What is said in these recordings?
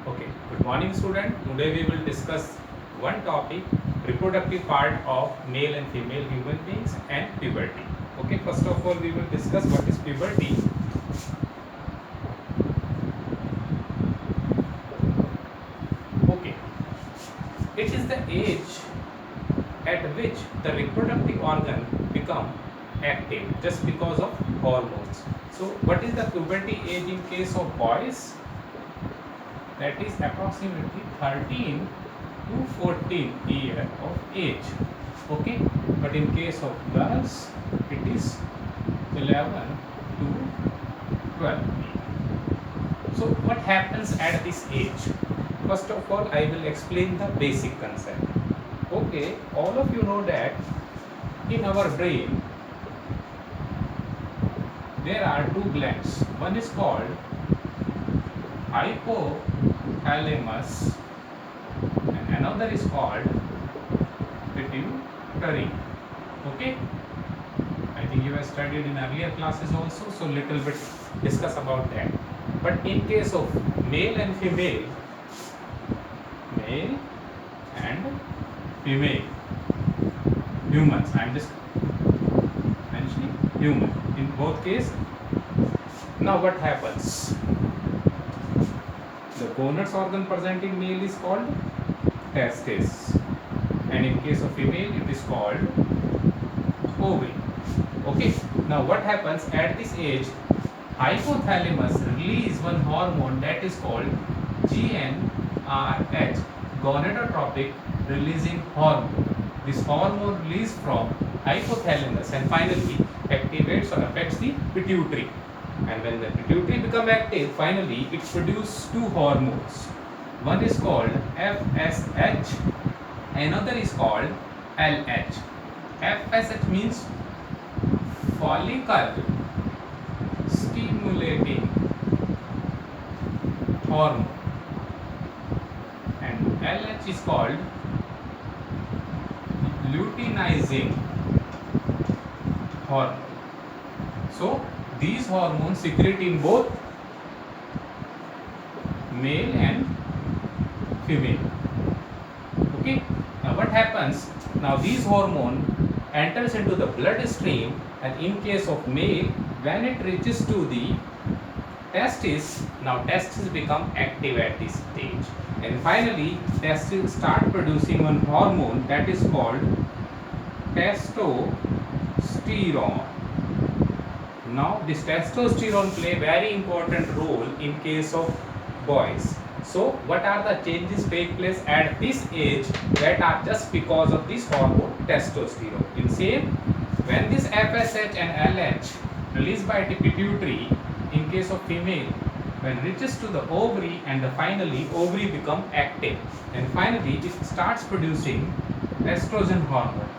Okay, good morning student. Today we will discuss one topic, reproductive part of male and female human beings and puberty. Okay, first of all we will discuss what is puberty. Okay, it is the age at which the reproductive organ become active just because of hormones. So what is the puberty age in case of boys? That is approximately 13 to 14 year of age. Okay, but in case of girls it is 11 to 12 year. So what happens at this age? First of all, I will explain the basic concept. Okay, all of you know that in our brain there are two glands. One is called hypothalamus and another is called pituitary. Okay, I think you have studied in earlier classes also, so little bit discuss about that. But in case of male and female humans, I am just mentioning human in both case. Now what happens? The gonadal organ present in male is called testis, and in case of female it is called ovary. Okay, now what happens at this age? Hypothalamus release one hormone that is called GnRH, gonadotropic releasing hormone. This hormone released from hypothalamus and finally activates or affects the pituitary. And when the pituitary become active, finally it produces two hormones. One is called FSH, another is called LH. FSH means follicle stimulating hormone and LH is called luteinizing hormone. So these hormones secrete in both male and female. Okay, now what happens? Now these hormone enters into the bloodstream, and in case of male, when it reaches to the testis, now testis become active at this stage, and finally testis start producing one hormone that is called testosterone. Now this testosterone play very important role in case of boys. So what are the changes take place at this age that are just because of this hormone testosterone? In same, when this FSH and LH released by the pituitary, in case of female, when reaches to the ovary and finally ovary become active, and finally it starts producing estrogen hormone.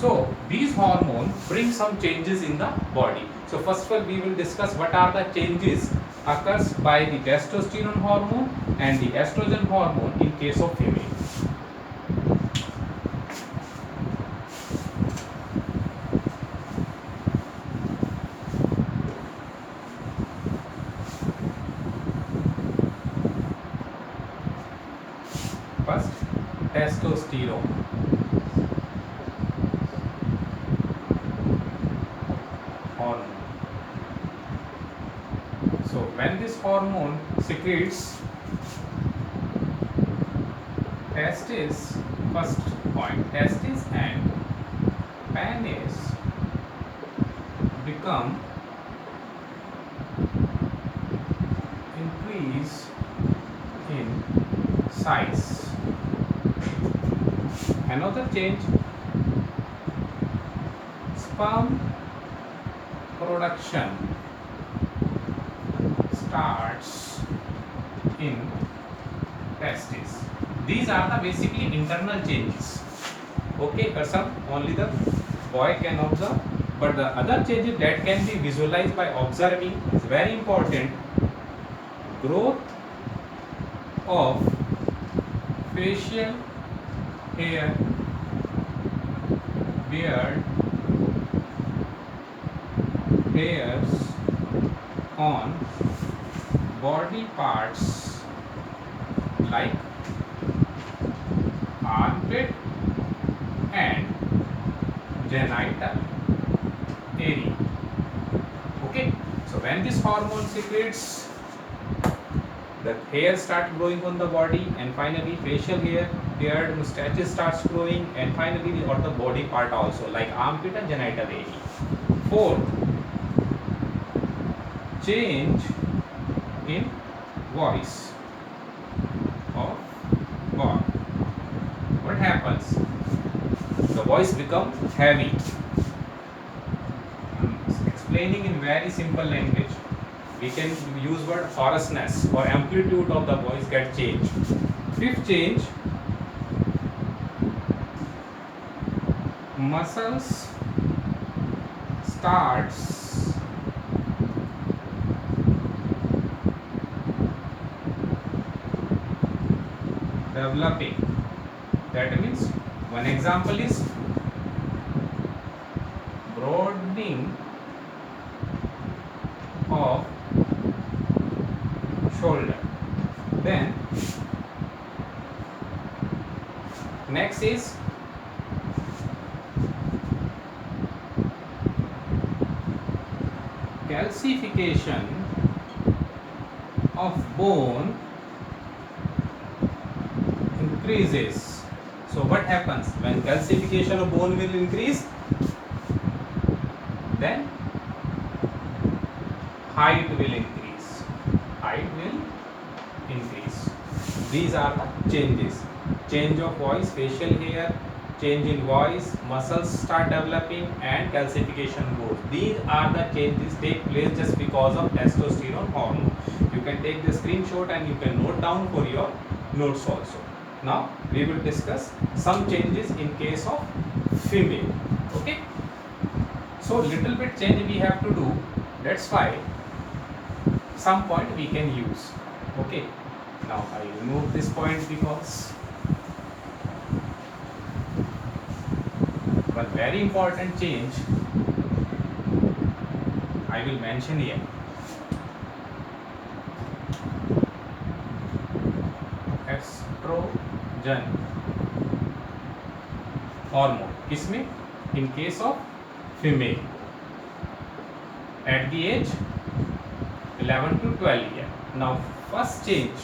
So these hormones bring some changes in the body. So first of all we will discuss what are the changes occurs by the testosterone hormone and the estrogen hormone in case of female. First, testosterone. Hormone. So when this hormone secretes, testis, first point, testis and penis become increase in size. Another change, sperm production starts in testis. These are the basically internal changes. Okay, but some only the boy can observe, but the other changes that can be visualized by observing is very important. Growth of facial hair, beard, hairs, on body parts like armpit and genital area. Okay, so when this hormone secretes, the hair starts growing on the body, and finally facial hair, beard, mustaches starts growing, and finally on the body part also like armpit and genital area. Fourth, change in voice of God. What happens? The voice becomes heavy. I'm explaining in very simple language. We can use word hoarseness or amplitude of the voice get changed. Fifth change, muscles starts developing. That means one example is broadening of shoulder. Then next is calcification of bone increases. So what happens when calcification of bone will increase? Then height will increase. Height will increase. These are the changes. Change of voice, facial hair, change in voice, muscles start developing, and calcification goes. These are the changes take place just because of testosterone hormone. You can take the screenshot and you can note down for your notes also. Now we will discuss some changes in case of female. Okay. So little bit change we have to do. That's why some point we can use. Okay. Now I remove this point because one very important change I will mention here. Estrogen hormone. किसमें? In case of female at the age 11 to 12 year. Now first change,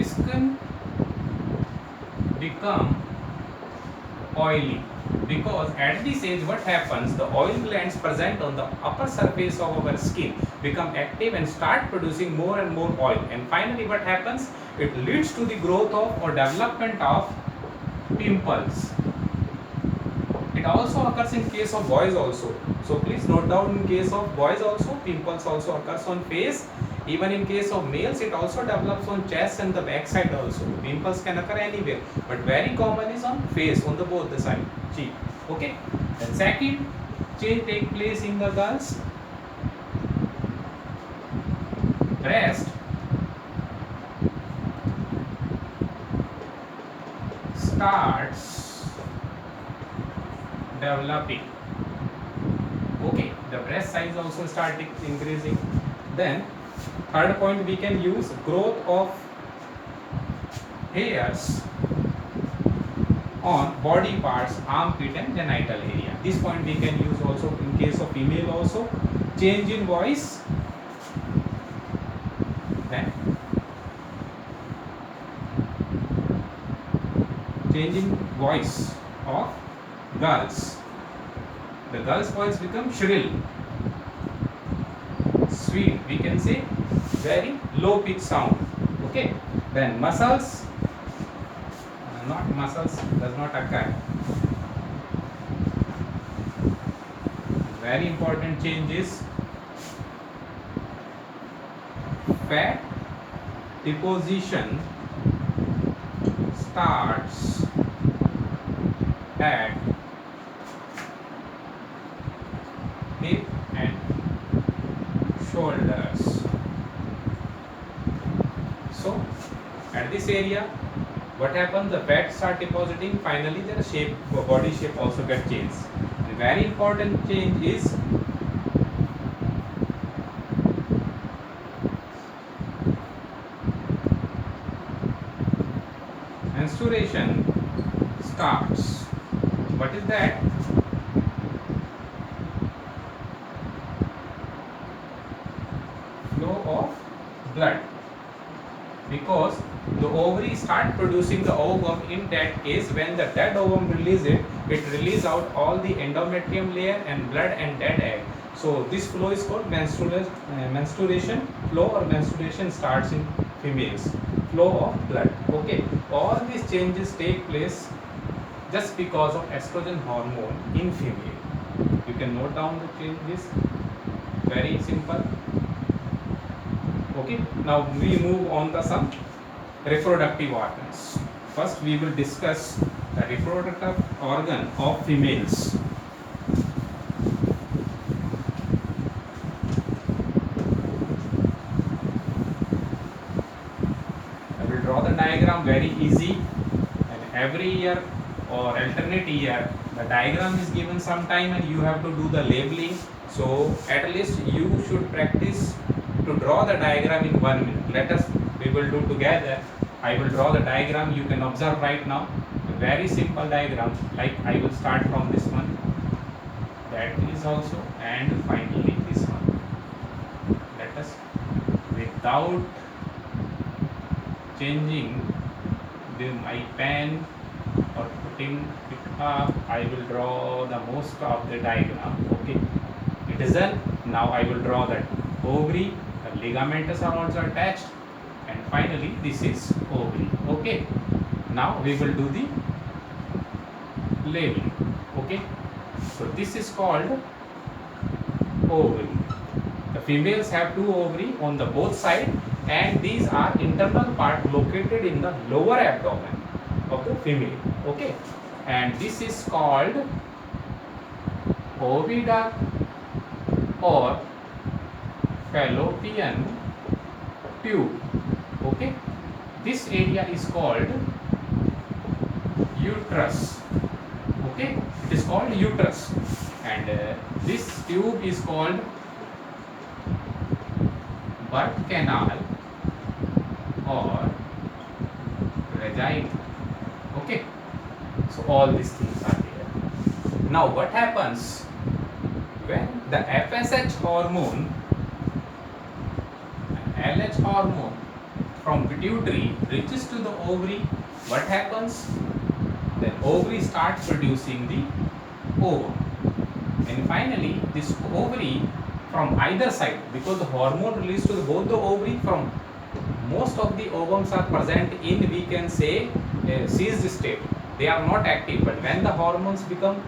skin become oily, because at this age what happens, the oil glands present on the upper surface of our skin become active and start producing more and more oil, and finally what happens, it leads to the growth of or development of pimples. It also occurs in case of boys also. So please note down, in case of boys also pimples also occurs on face. Even in case of males it also develops on chest and the back side also. Pimples can occur anywhere, but very common is on face, on the both the side, cheek. Okay. And second change take place in the girls. Breast starts developing. Okay, the breast size also start increasing. Then third point we can use growth of hairs on body parts, armpit and genital area. This point we can use also in case of female also. Change in voice. Then change in voice of girls. The girl's voice becomes shrill, sweet, we can say very low pitch sound. Okay. Then muscles, not muscles does not occur. Very important change is fat deposition starts at hip and shoulders. So at this area what happens? The fats start depositing. Finally, their shape, body shape also get changed. And very important change is menstruation starts. What is that? Flow of blood, because the ovary start producing the ovum. In that case, when the dead ovum release it release out all the endometrium layer and blood and dead egg. So this flow is called menstruation flow, or menstruation starts in females. Flow of blood. Okay, all these changes take place just because of estrogen hormone in female. You can note down the changes. Very simple. Okay, now we move on to some reproductive organs. First, we will discuss the reproductive organ of females. I will draw the diagram very easy, and every year or alternate year the diagram is given sometime and you have to do the labeling. So at least you should practice to draw the diagram in 1 minute. Let us, we will do together. I will draw the diagram. You can observe right now a very simple diagram. Like I will start from this one, that is also, and finally this one. Let us, without changing my pen or putting it up, I will draw the most of the diagram. Okay, it is done. Now I will draw that ovary. The ligamentous are also attached, and finally this is ovary. Okay, now we will do the labeling. Okay, so this is called ovary. The females have two ovary on the both side, and these are internal part located in the lower abdomen of the female. Okay, and this is called oviduct or fallopian tube. Okay, this area is called uterus. Okay, it is called uterus, and this tube is called birth canal or vagina. Okay, so all these things are there. Now what happens when the FSH hormone and LH hormone from pituitary reaches to the ovary? What happens? Then ovary starts producing the ovum, and finally this ovary from either side, because the hormone released to both the ovary, from most of the ovums are present in, we can say, seized state. They are not active, but when the hormones become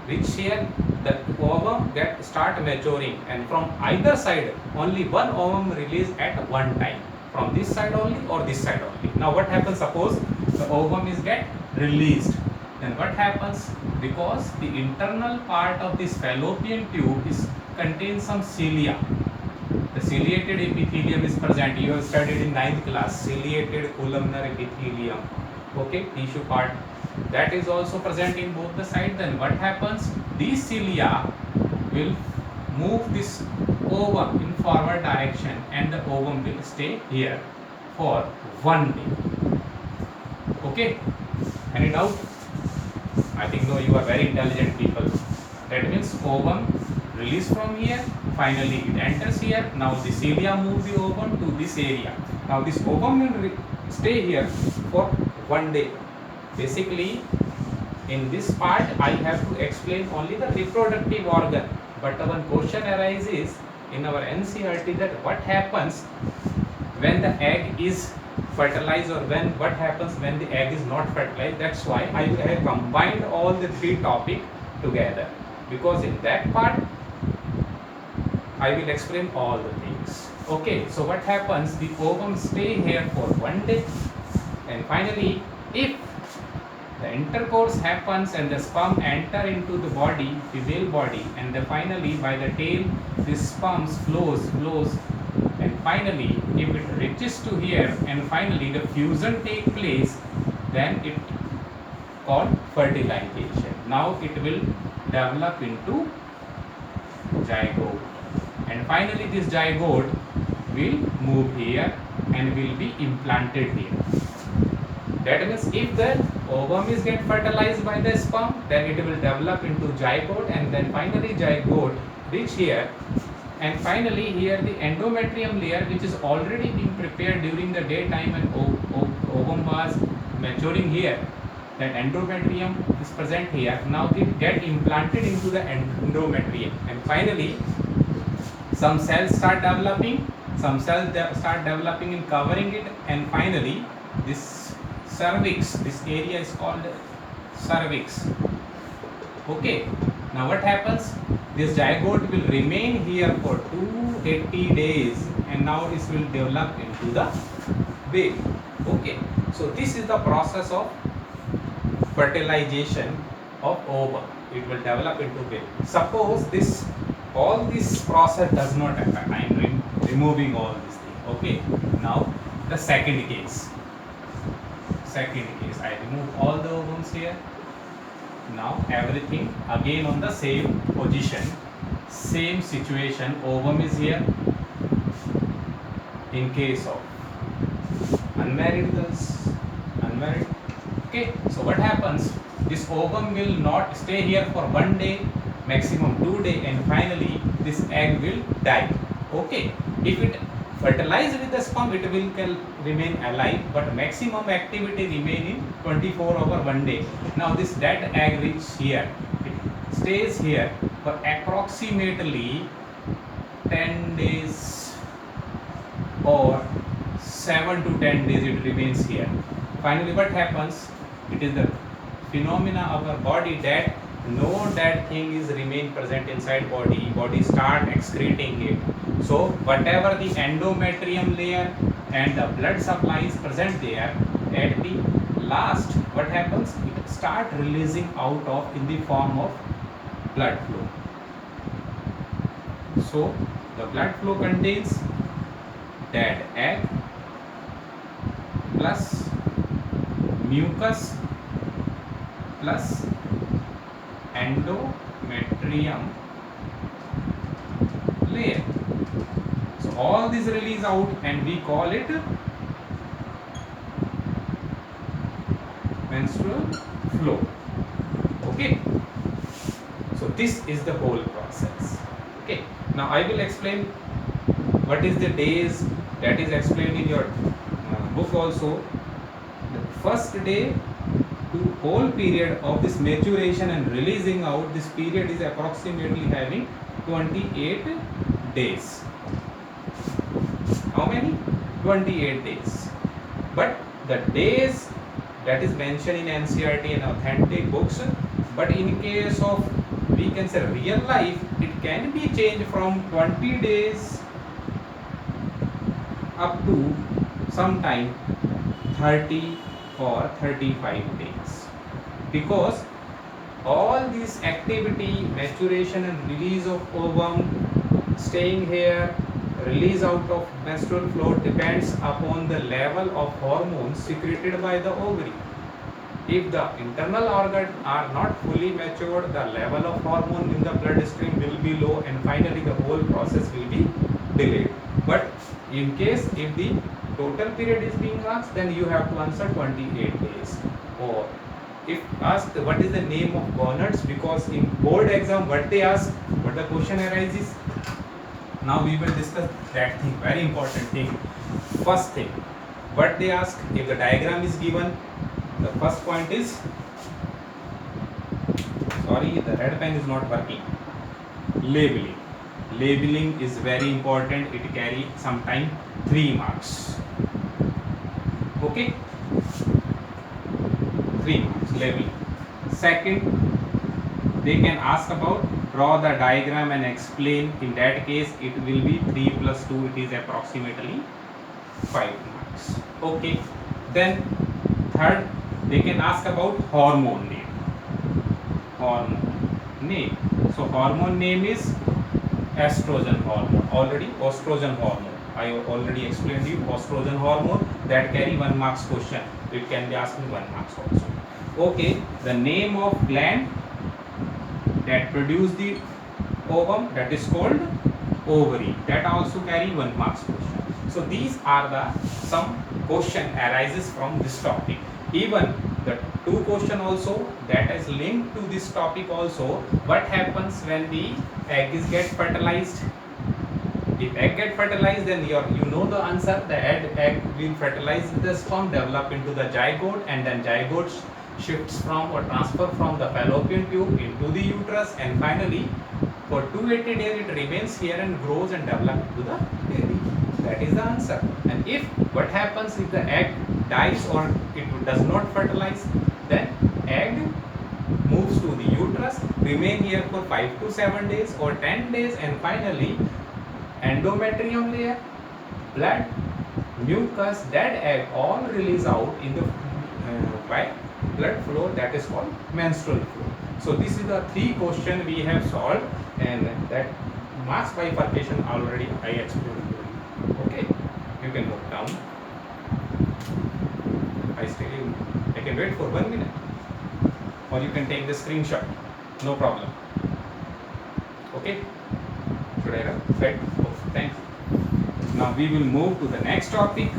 rich here, the ovum start maturing, and from either side only one ovum release at one time, from this side only or this side only. Now what happens? Suppose the ovum is get released, then what happens? Because the internal part of this fallopian tube is contains some cilia. The ciliated epithelium is present. You have studied in 9th class, ciliated columnar epithelium. Okay, tissue part that is also present in both the sides. Then what happens? These cilia will move this ovum in forward direction, and the ovum will stay here for one day. Okay, any doubt? I think no, you are very intelligent people. That means ovum release from here, finally it enters here. Now the cilia move the ovum to this area. Now this ovum will stay here for one day. Basically, in this part I have to explain only the reproductive organ, but one question arises in our NCERT that what happens when the egg is fertilized, or what happens when the egg is not fertilized. That's why I have combined all the three topics together, because in that part I will explain all the things. Okay, so what happens? The ovum stay here for one day, and finally if the intercourse happens and the sperm enter into the body, female body, and then finally by the tail this sperm flows, and finally if it reaches to here, and finally the fusion take place, then it called fertilization. Now it will develop into zygote, and finally this zygote will move here and will be implanted here. That means if the ovum is get fertilized by the sperm, then it will develop into zygote, and then finally zygote reach here, and finally here the endometrium layer, which is already being prepared during the daytime and ovum was maturing here, that endometrium is present here. Now it get implanted into the endometrium, and finally some cells start developing, start developing and covering it, and finally this cervix, this area is called cervix. Okay, now what happens? This zygote will remain here for 280 days, and now this will develop into the baby. Okay, so this is the process of fertilization of ovum. It will develop into baby. Suppose this all this process does not happen. I am removing all these things. Okay, now the second case. I remove all the ovums here. Now everything again on the same position, same situation. Ovum is here. In case of unmarried girls, okay, so what happens? This ovum will not stay here for 1 day, maximum 2 days, and finally this egg will die. Okay, if it fertilize with the sperm, it will remain alive, but maximum activity remain in 24 over 1 day. Now this dead egg reach here, it stays here for approximately 10 days or 7 to 10 days it remains here. Finally what happens? It is the phenomena of our body that no dead thing is remain present inside body start excreting it. So whatever the endometrium layer and the blood supply is present there, at the last what happens? It start releasing out of in the form of blood flow. So the blood flow contains dead egg plus mucus plus endometrium layer. So all these release out and we call it menstrual flow. Okay, so this is the whole process. Okay, now I will explain what is the days, that is explained in your book also. The first day to whole period of this maturation and releasing out, this period is approximately having 28 days. How many? 28 days. But the days that is mentioned in NCERT and authentic books, but in case of, we can say, real life, it can be changed from 20 days up to sometime 30 or 35 days, because all this activity, maturation and release of ovum, staying here, release out of menstrual flow, depends upon the level of hormones secreted by the ovary. If the internal organs are not fully matured, the level of hormone in the bloodstream will be low, and finally the whole process will be delayed. But in case if the total period is being asked, then you have to answer 28 days. Or if asked what is the name of gonads, because in board exam what they ask, what the question arises. Now we will discuss that thing, very important thing. First thing, what they ask, if the diagram is given, the first point is, sorry, the red pen is not working. Labeling. Labeling is very important. It carry sometime 3 marks. Okay, 3 marks labeling. Second, they can ask about draw the diagram and explain. In that case, it will be 3 plus 2. It is approximately 5 marks. Okay. Then third, they can ask about hormone name. Hormone name. So hormone name is estrogen hormone. Already estrogen hormone. I already explained you estrogen hormone, that carry 1 marks question. It can be asked in 1 marks also. Okay, the name of gland that produce the ovum, that is called ovary. That also carry 1 marks question. So these are the some question arises from this topic. Even the 2 question also that is linked to this topic also. What happens when the egg is get fertilized? If egg get fertilized, then you know the answer. The egg will fertilize the sperm, develop into the zygote, and then zygote shifts from or transfer from the fallopian tube into the uterus, and finally for 280 days it remains here and grows and develops into the baby. That is the answer. And if what happens if the egg dies or it does not fertilize, then egg moves to the uterus, remain here for 5 to 7 days or 10 days, and finally endometrium layer, blood, mucus, dead egg all release out in the by blood flow, that is called menstrual flow. So this is the 3 question we have solved, and that mass bifurcation already I explained to you. Okay, you can note down. I can wait for 1 minute, or you can take the screenshot. No problem. Okay. Should I write? Right. Oh, thank you. Now we will move to the next topic.